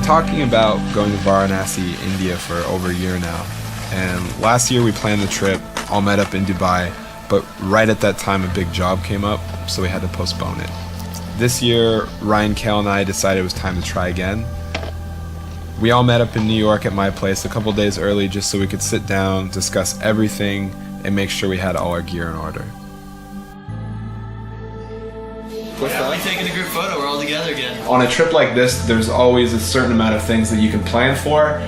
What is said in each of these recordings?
talking about going to Varanasi, India for over a year now. And last year we planned the trip, all met up in Dubai, but right at that time a big job came up, so we had to postpone it. This year, Ryan, Cale, and I decided it was time to try again. We all met up in New York at my place a couple days early just so we could sit down, discuss everything, and make sure we had all our gear in order. We're taking a group photo, we're all together again. On a trip like this, there's always a certain amount of things that you can plan for,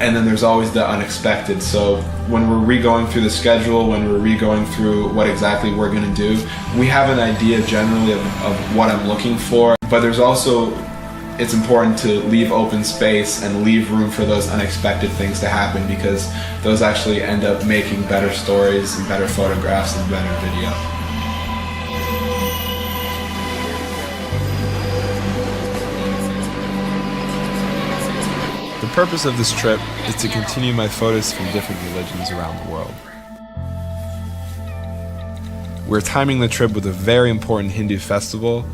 and then there's always the unexpected. So when we're re-going through the schedule, when we're re-going through what exactly we're going to do, we have an idea generally of what I'm looking for, but there's also, it's important to leave open space and leave room for those unexpected things to happen, because those actually end up making better stories and better photographs and better video. The purpose of this trip is to continue my photos from different religions around the world. We're timing the trip with a very important Hindu festival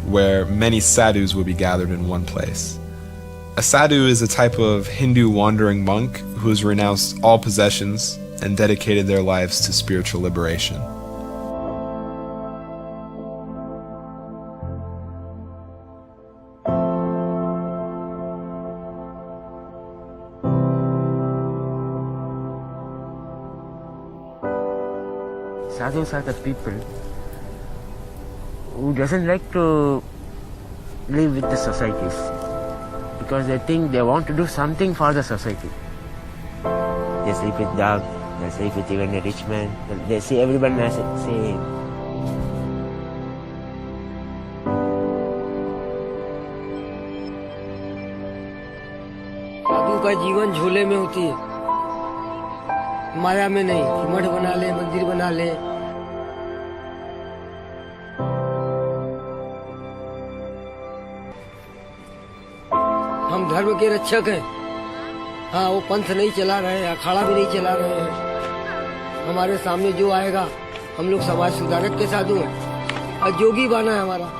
where many sadhus will be gathered in one place. A sadhu is a type of Hindu wandering monk who has renounced all possessions and dedicated their lives to spiritual liberation. Sadhus are the people who doesn't like to live with the societies because they think they want to do something for the society. They sleep with dogs, they sleep with even a rich man, they see everyone as the same. साधु का जीवन झोले में होती है, माया में नहीं कि मठ बना ले, मंदिर बना ले। हम धर्म के रक्षक हैं। हाँ, वो पंथ नहीं चला रहे हैं, अखाड़ा भी नहीं चला रहे हैं। हमारे सामने जो आएगा, हम लोग समाज सुधारक के साधु हैं और जोगी बना है हमारा।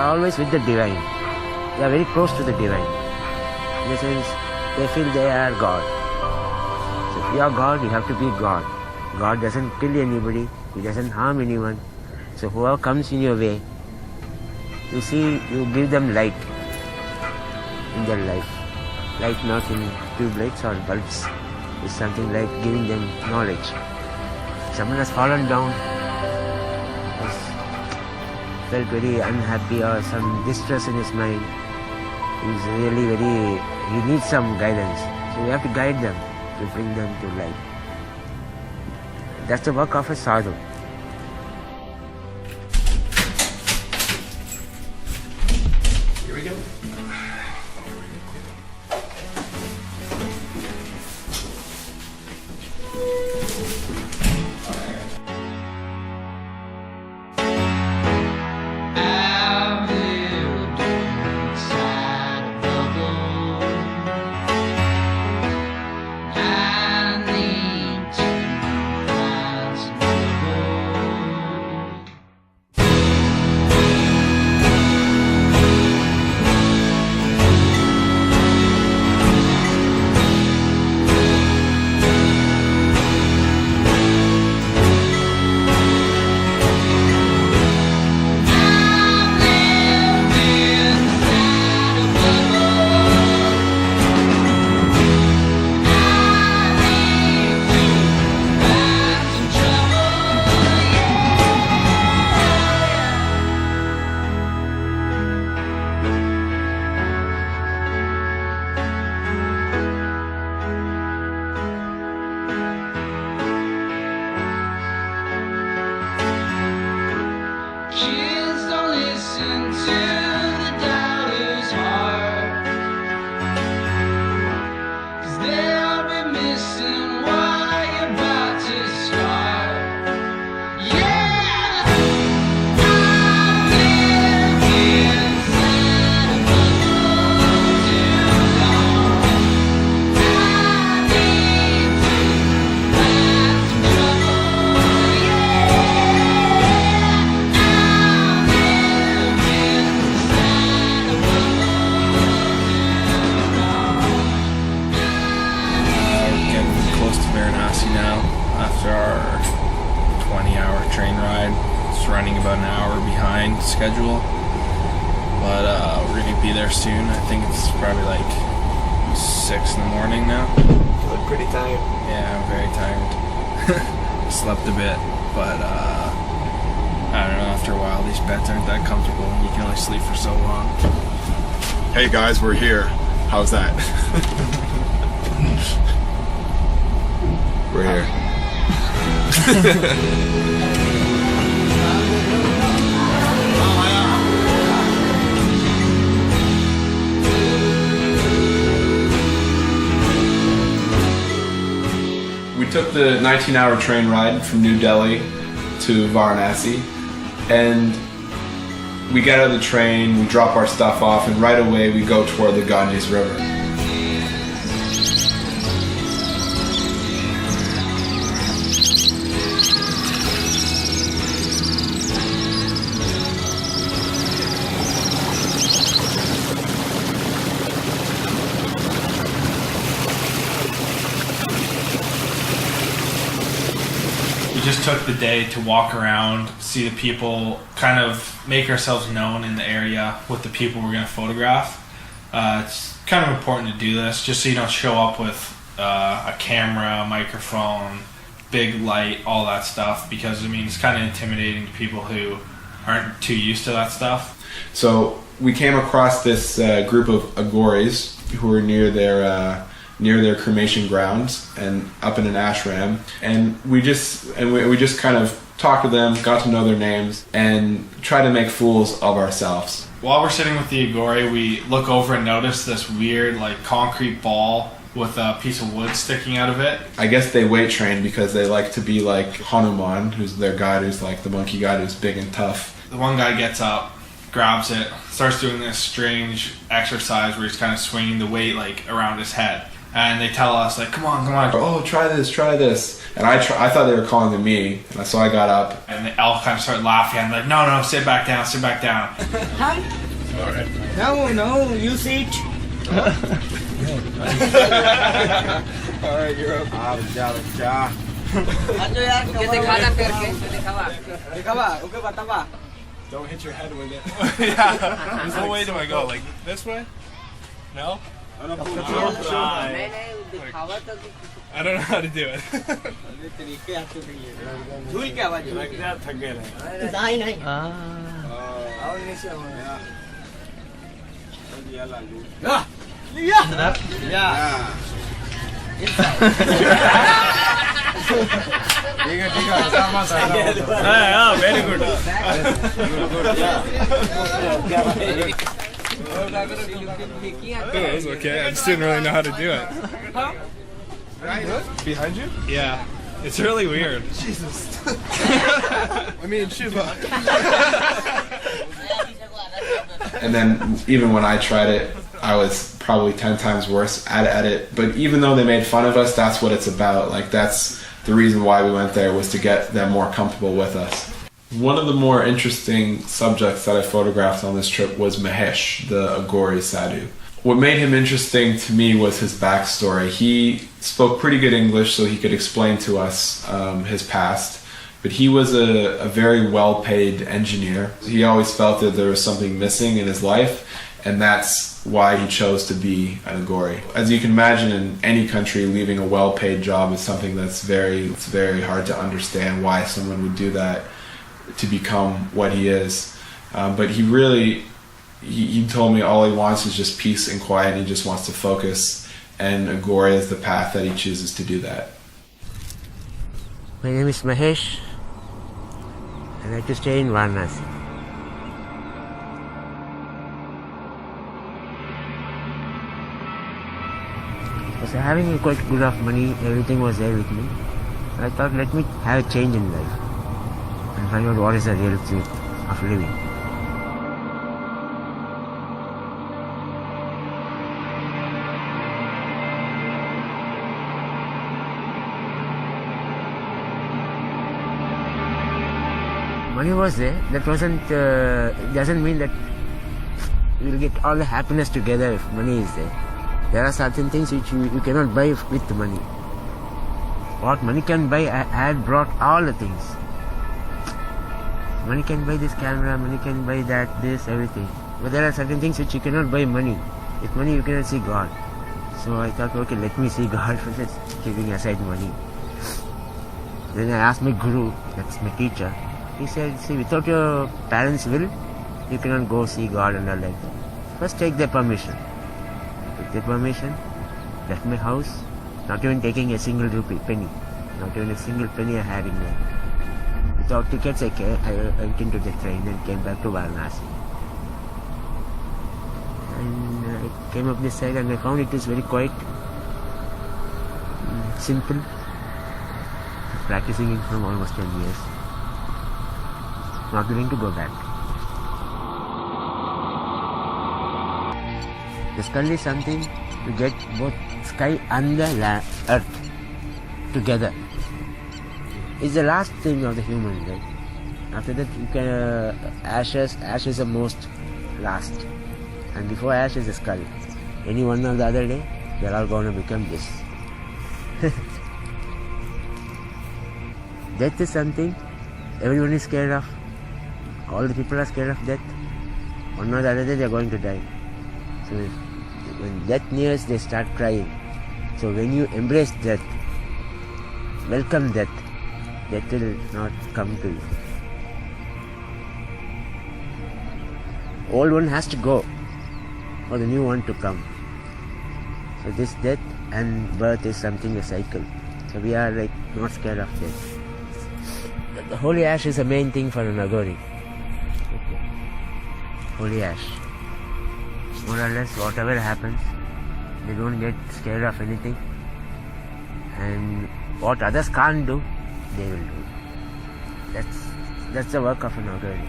Always with the divine. They are very close to the divine. In the sense, they feel they are God. So if you are God, you have to be God. God doesn't kill anybody, He doesn't harm anyone. So whoever comes in your way, you see, you give them light in their life. Light not in tube lights or bulbs. It's something like giving them knowledge. Someone has fallen down, felt very unhappy or some distress in his mind. He's really he needs some guidance. So we have to guide them to bring them to light. That's the work of a sadhu. Here we go. behind schedule, but we're gonna be there soon. I think it's probably like 6 in the morning now. You look pretty tired. Yeah, I'm very tired. Slept a bit, but I don't know, after a while these beds aren't that comfortable and you can only sleep for so long. Hey guys, we're here. How's that? We're here. We took the 19-hour train ride from New Delhi to Varanasi, and we get out of the train, we drop our stuff off, and right away we go toward the Ganges River. We just took the day to walk around, see the people, kind of make ourselves known in the area with the people we're going to photograph. It's kind of important to do this, just so you don't show up with a camera, a microphone, big light, all that stuff, because I mean it's kind of intimidating to people who aren't too used to that stuff. So we came across this group of Agoris who were near their cremation grounds and up in an ashram, and we just kind of talked to them, got to know their names, and try to make fools of ourselves. While we're sitting with the Agori, we look over and notice this weird like concrete ball with a piece of wood sticking out of it. I guess they weight train because they like to be like Hanuman, who's their guide, who's like the monkey guide, who's big and tough. The one guy gets up, grabs it, starts doing this strange exercise where he's kind of swinging the weight like around his head. And they tell us like, come on. Oh, try this. And I thought they were calling to me, and so I got up. And they all kind of start laughing. I'm like, no, sit back down. Hi. Alright. No, you sit. Alright, you're up. Don't hit your head with it. Yeah. What way do I go? Like this way? No? I don't know how to do it. Very good. That was okay. I just didn't really know how to do it. Behind you? Yeah. It's really weird. Jesus. I mean, Shiva. And then even when I tried it, I was probably 10 times worse at it. But even though they made fun of us, that's what it's about. Like, that's the reason why we went there, was to get them more comfortable with us. One of the more interesting subjects that I photographed on this trip was Mahesh, the Agori sadhu. What made him interesting to me was his backstory. He spoke pretty good English, so he could explain to us his past. But he was a very well-paid engineer. He always felt that there was something missing in his life, and that's why he chose to be an Agori. As you can imagine, in any country, leaving a well-paid job is something that's it's very hard to understand why someone would do that to become what he is. But he really, he told me all he wants is just peace and quiet, and he just wants to focus, and Agori is the path that he chooses to do that. My name is Mahesh, and I like to stay in Varanasi. I was having quite good of money, everything was there with me. I thought, let me have a change in life and find out what is the real truth of living. Money was there. That wasn't. It doesn't mean that you will get all the happiness together if money is there. There are certain things which you cannot buy with the money. What money can buy, I had brought all the things. Money can buy this camera, money can buy that, this, everything. But there are certain things which you cannot buy money. With money you cannot see God. So I thought, okay, let me see God for this, keeping aside money. Then I asked my guru, that's my teacher. He said, see, without your parents' will, you cannot go see God and all like that. First take their permission. Took their permission, left my house, not even taking a single penny. Not even a single penny I had in there. Without tickets, I went into the train and came back to Varanasi. And I came up this side and I found it is very quiet, simple. Practicing it from almost 10 years. Not willing to go back. The skull is something to get both sky and the earth together. It's the last thing of the human, right? After that, you can ashes is the most last, and before ash is the skull. Any one or the other day, they're all going to become this. Death is something everyone is scared of. All the people are scared of death. One or the other day, they're going to die. So when death nears, they start crying. So when you embrace death, welcome death, death will not come to you. Old one has to go for the new one to come. So this death and birth is something, a cycle. So we are like not scared of death. The holy ash is the main thing for an Agori. Holy ash. More or less, whatever happens, they don't get scared of anything. And what others can't do, they will do. That's the work of an Agori.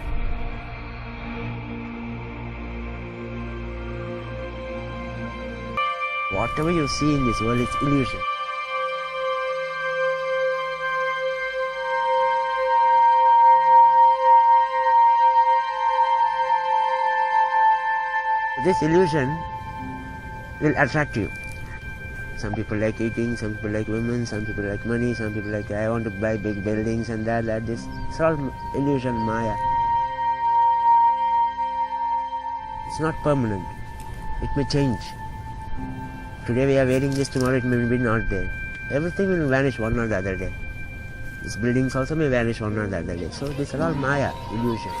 Whatever you see in this world is illusion. This illusion will attract you. Some people like eating, some people like women, some people like money, some people like I want to buy big buildings and that, this. It's all illusion, Maya. It's not permanent. It may change. Today we are wearing this, tomorrow it may be not there. Everything will vanish one or the other day. These buildings also may vanish one or the other day. So this is all Maya, illusion.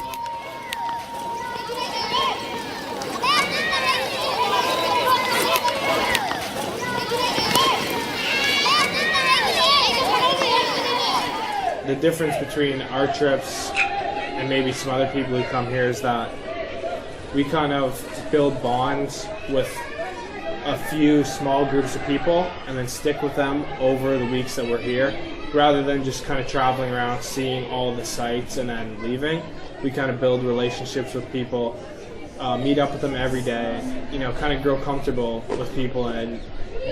The difference between our trips and maybe some other people who come here is that we kind of build bonds with a few small groups of people and then stick with them over the weeks that we're here, rather than just kind of traveling around seeing all the sites and then leaving. We kind of build relationships with people, meet up with them every day, kind of grow comfortable with people and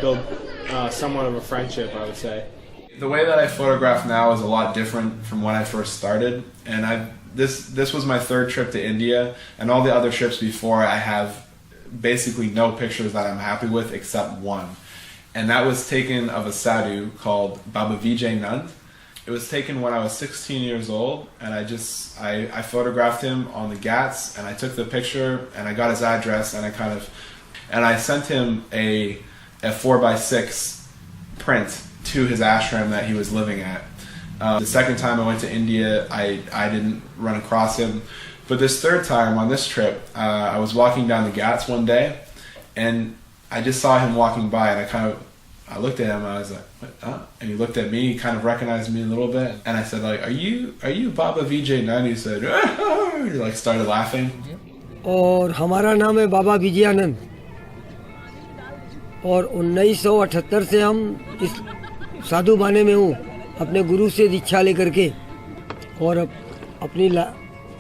build somewhat of a friendship, I would say. The way that I photograph now is a lot different from when I first started, and this was my third trip to India, and all the other trips before I have basically no pictures that I'm happy with except one, and that was taken of a sadhu called Baba Vijay Nand. It was taken when I was 16 years old, and I photographed him on the Ghats, and I took the picture, and I got his address, and I sent him a 4x6 print to his ashram that he was living at. The second time I went to India, I didn't run across him. But this third time on this trip, I was walking down the Ghats one day, and I just saw him walking by, and I looked at him, and I was like, what? Huh? And he looked at me, he kind of recognized me a little bit, and I said, like, are you Baba Vijay Nand? He said, he like started laughing. और हमारा नाम है बाबा विजयानंद, और 1978 से हम इस साधु बाने में हूँ, अपने गुरु से दीक्षा लेकर के, और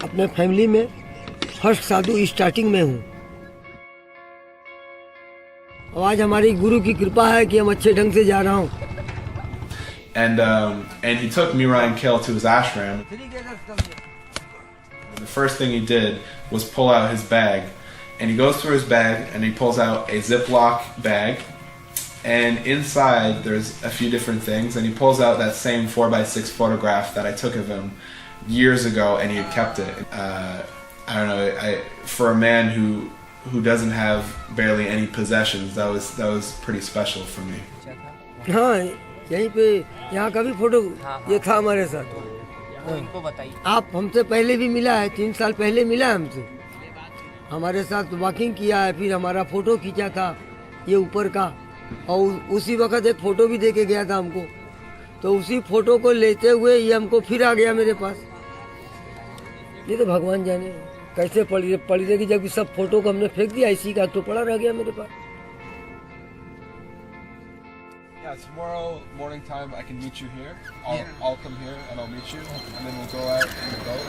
अपने फैमिली में फर्स्ट साधु स्टार्टिंग में हूँ। आज हमारी गुरु की कृपा है कि हम अच्छे ढंग से जा रहा हूँ। And he took me, Ryan and Cale, to his ashram. And the first thing he did was pull out his bag, and he goes through his bag and he pulls out a Ziploc bag, and inside there's a few different things, and he pulls out that same 4x6 photograph that I took of him years ago, and he had kept it. I don't know. For a man who doesn't have barely any possessions, that was pretty special for me. हाँ, यहीं पे यहाँ का भी photo ये था हमारे साथ। इनको बताइए। आप हमसे पहले भी मिला है, 3 साल पहले मिला है हमसे, हमारे साथ वॉकिंग किया है, फिर हमारा फोटो खींचा था ये ऊपर का, और उसी वक्त एक फ़ोटो भी दे के गया था हमको। तो उसी फ़ोटो को लेते हुए ये हमको फिर आ गया मेरे पास। ये तो भगवान जाने कैसे पड़ी रहेगी, जब सब फोटो को हमने फेंक दिया, इसी का तो पड़ा रह गया मेरे पास। Yeah, tomorrow morning time I can meet you here. I'll come here and I'll meet you, and then we'll go out in the boat.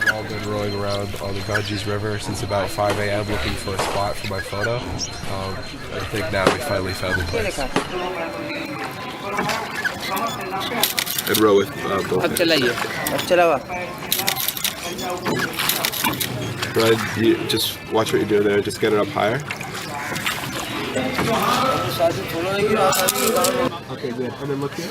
We've all been rowing around on the Ganges River since about 5 a.m. looking for a spot for my photo. I think now we finally found the place. I'd row with both. अब चलाइए, अब चलावा। Ryan, you just watch what you do there. Just get it up higher. Okay, good. And then look here.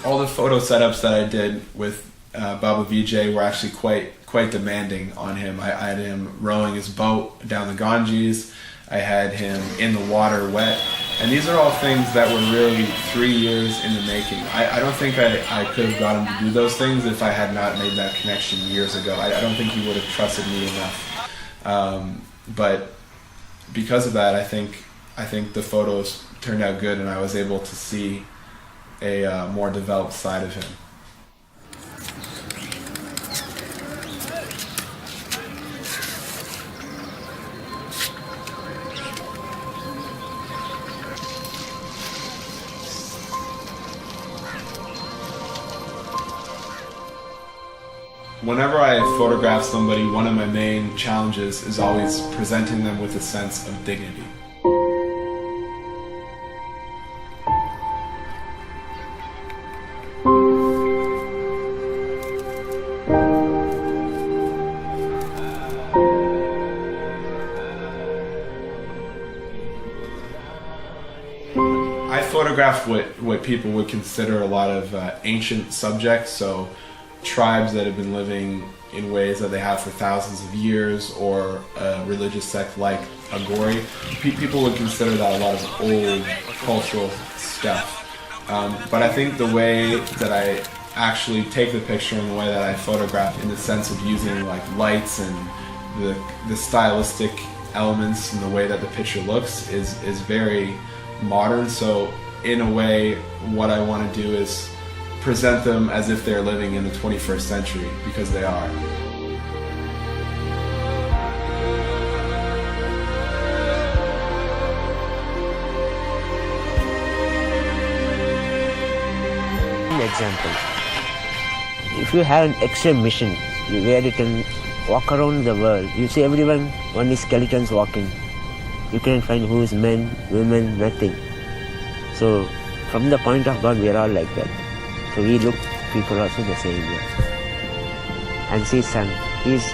All the photo setups that I did with Baba Vijay were actually quite demanding on him. I had him rowing his boat down the Ganges. I had him in the water wet. And these are all things that were really 3 years in the making. I don't think I could have got him to do those things if I had not made that connection years ago. I don't think he would have trusted me enough. But because of that, I think the photos turned out good, and I was able to see a more developed side of him. Whenever I photograph somebody, one of my main challenges is always presenting them with a sense of dignity. I photograph what people would consider a lot of ancient subjects, so tribes that have been living in ways that they have for thousands of years, or a religious sect like Agori. People would consider that a lot of old cultural stuff. But I think the way that I actually take the picture and the way that I photograph, in the sense of using like lights and the stylistic elements and the way that the picture looks is very modern. So in a way, what I want to do is present them as if they're living in the 21st century, because they are. An example. If you have an extreme mission where you can walk around the world, you see everyone, only skeletons walking. You can't find who is men, women, nothing. So from the point of God, we are all like that. So we look people also the same way. And see, son, he's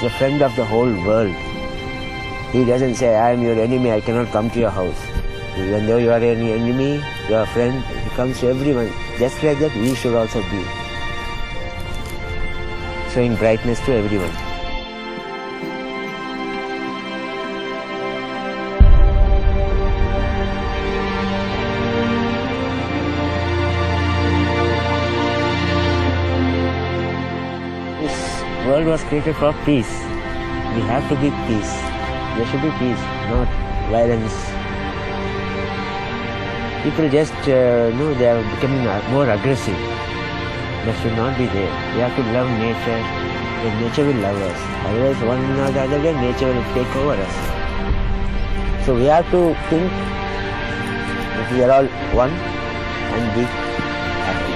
a friend of the whole world. He doesn't say, I am your enemy, I cannot come to your house. Even though you are an enemy, you are a friend, he comes to everyone. Just like that, we should also be showing brightness to everyone. The world was created for peace. We have to be peace. There should be peace, not violence. People just they are becoming more aggressive. That should not be there. We have to love nature, and nature will love us. Otherwise, one or the other day, nature will take over us. So we have to think that we are all one and be happy.